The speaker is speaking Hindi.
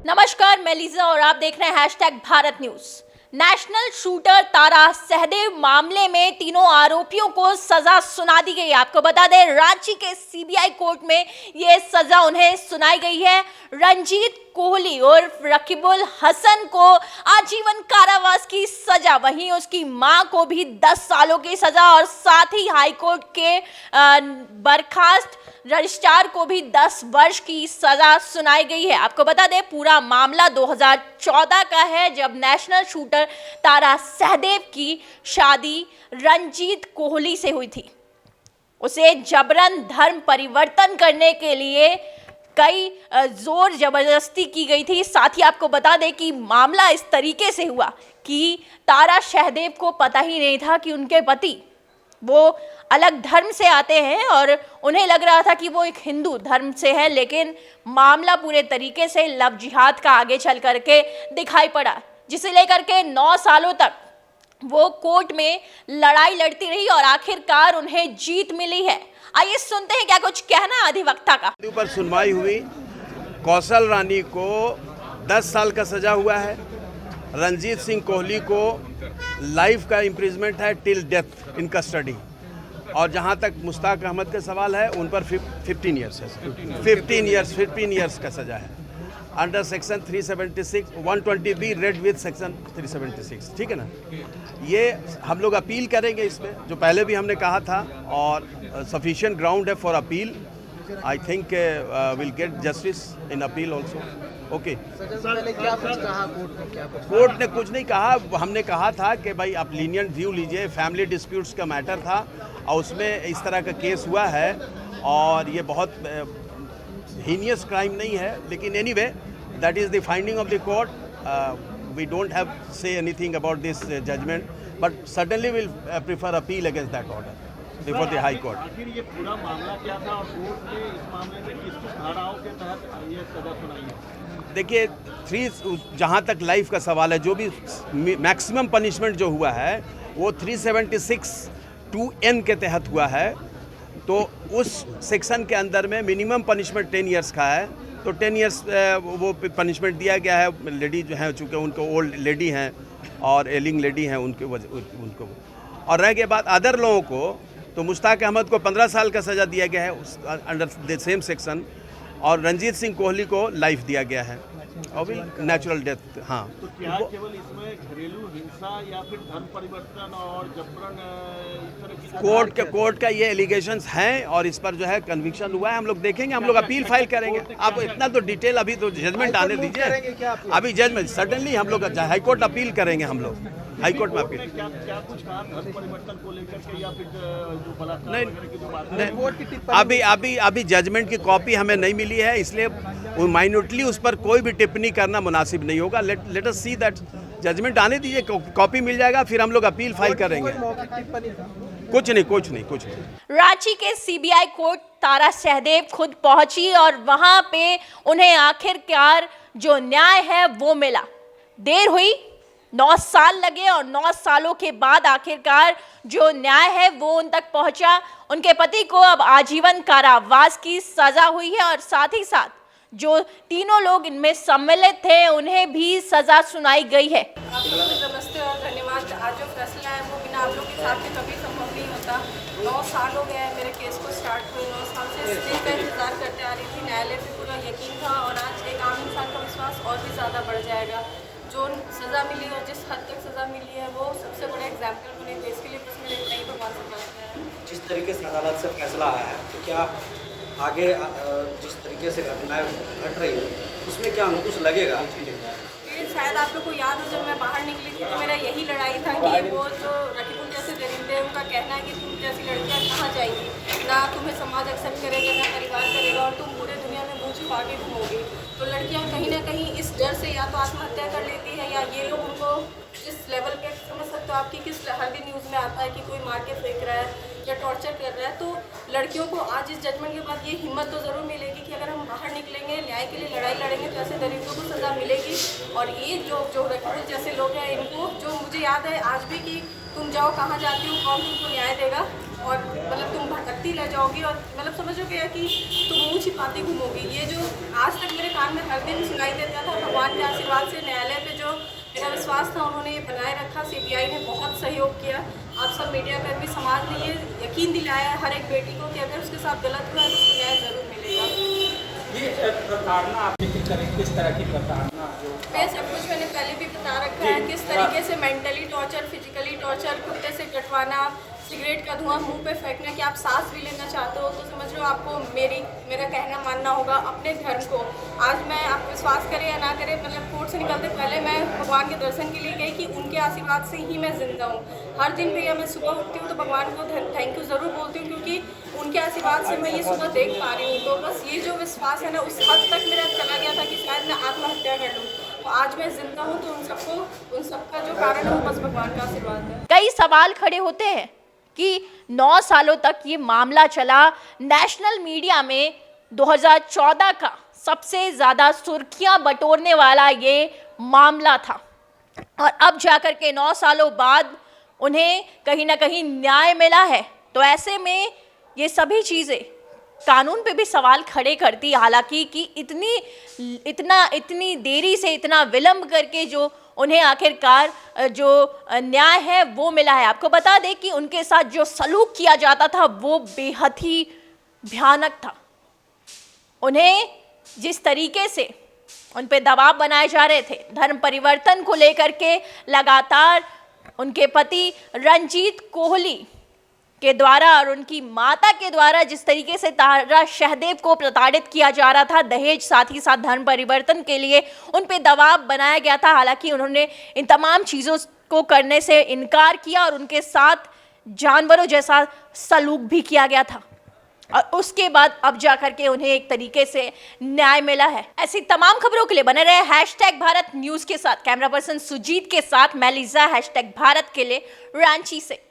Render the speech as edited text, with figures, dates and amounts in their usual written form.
नमस्कार, मैं लीजा और आप देख रहे हैं #भारत न्यूज। नेशनल शूटर तारा सहदेव मामले में तीनों आरोपियों को सजा सुना दी गई है। आपको बता दें, रांची के सीबीआई कोर्ट में यह सजा उन्हें सुनाई गई है। रंजीत कोहली और रकीबुल हसन को आजीवन कारावास की सजा, वहीं उसकी मां को भी 10 सालों की सजा और साथ ही हाईकोर्ट के बर्खास्त रजिस्ट्रार को भी 10 वर्ष की सजा सुनाई गई है। आपको बता दें, पूरा मामला 2014 का है, जब नेशनल शूटर तारा सहदेव की शादी रंजीत कोहली से हुई थी। उसे जबरन धर्म परिवर्तन करने के लिए कई जोर जबरदस्ती की गई थी। साथ ही आपको बता दें कि मामला इस तरीके से हुआ कि तारा सहदेव को पता ही नहीं था कि उनके पति वो अलग धर्म से आते हैं और उन्हें लग रहा था कि वो एक हिंदू धर्म से है, लेकिन मामला पूरे तरीके से लव जिहाद का आगे चल करके दिखाई पड़ा, जिसे लेकर के 9 सालों तक वो कोर्ट में लड़ाई लड़ती रही और आखिरकार उन्हें जीत मिली है। आइए सुनते हैं क्या कुछ कहना अधिवक्ता का। ऊपर सुनवाई हुई। कौशल रानी को 10 साल का सजा हुआ है। रंजीत सिंह कोहली को लाइफ का इम्प्रिजमेंट है टिल डेथ इन कस्टडी। और जहां तक मुश्ताक अहमद का सवाल है, उन पर 15 ईयर्स है, 15 ईयर्स का सजा है under section 376 120B read with section 376। ठीक है ना। ये हम लोग अपील करेंगे इस पर, जो पहले भी हमने कहा था, और सफिशिएंट ग्राउंड है for appeal. I think will get justice in appeal also. Okay. Court ने कुछ नहीं कहा। हमने कहा था कि भाई आप लीनियंट व्यू लीजिए, फैमिली डिस्प्यूट्स का मैटर था और उसमें इस तरह का केस हुआ है और ये बहुत हीनियस क्राइम नहीं है, लेकिन anyway that is the finding of the court. We don't have say anything about this judgement, but suddenly will prefer appeal against that order before the high court. आखिर ये पूरा मामला क्या था और कोर्ट ने इस मामले में किस किस धाराओं के तहत ये सजा सुनाई है? देखिए, जहाँ तक लाइफ का सवाल है, जो भी मैक्सिमम पनिशमेंट जो हुआ है वो 376 2N के तहत हुआ है। तो उस सेक्शन के अंदर में मिनिमम पनिशमेंट 10 ईयर्स का है, तो 10 ईयर्स वो पनिशमेंट दिया गया है। लेडी जो है, चूँकि उनको ओल्ड लेडी हैं और एलिंग लेडी हैं, उनको और रह गए बात अदर लोगों को, तो मुश्ताक अहमद को 15 साल का सज़ा दिया गया है अंडर द सेम सेक्शन, और रंजीत सिंह कोहली को लाइफ दिया गया है और भी नेचुरल डेथ। हाँ, तो क्या केवल इसमें घरेलू हिंसा या फिर धर्म परिवर्तन और जबरन इस तरह की कोर्ट का ये एलिगेशंस हैं और इस पर जो है कन्विक्शन हुआ है। हम लोग देखेंगे, हम लोग अपील फाइल करेंगे। आप इतना तो डिटेल, अभी तो जजमेंट आने दीजिए। अभी जजमेंट सडनली हम लोग हाई कोर्ट अपील करेंगे। हम लोग हाई कोर्ट में अपील क्या कुछ कहा धर्म परिवर्तन को लेकर के या फिर जो बलात्कार वगैरह की जो बात नहीं, अभी जजमेंट की कॉपी हमें नहीं मिली है, इसलिए माइन्यूटली उस पर कोई भी टिप्पणी करना मुनासिब नहीं होगा। Let us see that judgement आने दीजिए, कॉपी मिल जाएगा, फिर हम लोग अपील फाइल करेंगे। कुछ नहीं। रांची के सीबीआई कोर्ट तारा सहदेव खुद पहुंची और वहां पे उन्हें आखिरकार जो न्याय है वो मिला। देर हुई, 9 साल लगे और 9 सालों के बाद आखिरकार जो न्याय है वो उन तक पहुंचा। उनके पति को अब आजीवन कारावास की सजा हुई है और साथ ही साथ जो तीनों लोग इनमें सम्मिलित थे उन्हें भी सजा सुनाई गई है। आप लोगों को नमस्ते और धन्यवाद। आज जो फैसला है वो बिना आप लोगों के साथ में कभी संभव नहीं होता। 9 साल हो गए मेरे केस को स्टार्ट हुए। 9 साल से इस दिन का इंतजार करते आ रही थी। न्यायालय पे पूरा यकीन था और आज एक आम इंसान का विश्वास और भी ज़्यादा बढ़ जाएगा। जो सज़ा मिली और जिस हद तक सज़ा मिली है वो सबसे बड़ा एग्जाम्पल बने देश के लिए, कुछ मेरे नहीं भगवान से प्रार्थना है। जिस तरीके से अदालत से फैसला आया है, तो क्या आगे जिस तरीके से घटनाएं घट रही है उसमें क्या अंकुश लगेगा? शायद आप लोग को याद हो, जब मैं बाहर निकली थी तो मेरा यही लड़ाई था कि वो जो रकीबुल जैसे दरिंदे हैं उनका कहना है कि तुम जैसी लड़कियां कहाँ जाएंगी, ना तुम्हें समाज एक्सेप्ट करेगा ना परिवार करेगा और तुम पूरे दुनिया में मुँह छुपा के घूमोगी। तो लड़कियां कहीं ना कहीं इस डर से या तो आत्महत्या कर लेती है या ये लोग उनको जिस लेवल पे, समझ सकते हो आपकी किस हर दिन न्यूज़ में आता है कि कोई मार के फेंक रहा है या टॉर्चर कर रहा है। तो लड़कियों को आज इस जजमेंट के बाद ये हिम्मत तो ज़रूर मिलेगी कि अगर हम बाहर निकलेंगे, न्याय के लिए लड़ाई लड़ेंगे तो ऐसे दरिंदों को सज़ा मिलेगी। और ये जो रकीबुल जैसे लोग हैं, इनको जो मुझे याद है आज भी कि तुम जाओ कहाँ जाती हो, कौन तुमको न्याय देगा, और मतलब तुम भटकती रह जाओगी और मतलब समझोगे कि तुम मुँह अच्छी बातें घूमोगी। ये जो आज तक मेरे कान में हर दिन सुनाई देता था, भगवान के आशीर्वाद से न्यायालय पे जो मेरा विश्वास था उन्होंने ये बनाए रखा। सीबीआई ने बहुत सहयोग किया। आप सब मीडियाकर्मी समाज ने ये यकीन दिलाया है हर एक बेटी को कि अगर उसके साथ गलत हुआ है तो उसको न्याय ज़रूर मिलेगा। ये प्रताड़ना आपने किस तरह की प्रताड़ना जो मैं सब कुछ मैंने पहले भी बता रखा है, किस तरीके से मेंटली टॉर्चर, फिजिकली टॉर्चर, कुत्ते से कटवाना, सिगरेट का धुआं मुंह पे फेंकना कि आप सांस भी लेना चाहते हो तो समझ लो आपको मेरा कहना मानना होगा अपने धर्म को। आज मैं आप विश्वास करें या ना करें, मतलब कोर्ट से निकलते पहले मैं भगवान के दर्शन के लिए गई कि उनके आशीर्वाद से ही मैं जिंदा हूँ। हर दिन भैया मैं सुबह उठती हूँ तो भगवान को थैंक यू ज़रूर बोलती हूँ, क्योंकि उनके आशीर्वाद से मैं ये सुबह देख पा रही हूँ। तो बस ये जो विश्वास है ना, उस हद तक मेरा चला गया था कि शायद मैं आत्महत्या कर लूँ। तो आज मैं जिंदा हूँ तो उन सबका जो कारण है वो बस भगवान का आशीर्वाद है। कई सवाल खड़े होते हैं कि 9 सालों तक ये मामला चला। नेशनल मीडिया में 2014 का सबसे ज़्यादा सुर्खियां बटोरने वाला ये मामला था और अब जाकर के 9 सालों बाद उन्हें कहीं ना कहीं न्याय मिला है। तो ऐसे में ये सभी चीज़ें कानून पे भी सवाल खड़े करती, हालांकि कि इतनी देरी से, इतना विलंब करके जो उन्हें आखिरकार जो न्याय है वो मिला है। आपको बता दें कि उनके साथ जो सलूक किया जाता था वो बेहद ही भयानक था। उन्हें जिस तरीके से उन पे दबाव बनाए जा रहे थे धर्म परिवर्तन को लेकर के, लगातार उनके पति रंजीत कोहली के द्वारा और उनकी माता के द्वारा जिस तरीके से तारा शहदेव को प्रताड़ित किया जा रहा था, दहेज साथ ही साथ धर्म परिवर्तन के लिए उन पे दबाव बनाया गया था। हालांकि उन्होंने इन तमाम चीज़ों को करने से इनकार किया और उनके साथ जानवरों जैसा सलूक भी किया गया था और उसके बाद अब जाकर के उन्हें एक तरीके से न्याय मिला है। ऐसी तमाम खबरों के लिए बने रहे #भारत न्यूज़ के साथ। कैमरा पर्सन सुजीत के साथ मैं लीजा, #भारत के लिए रांची से।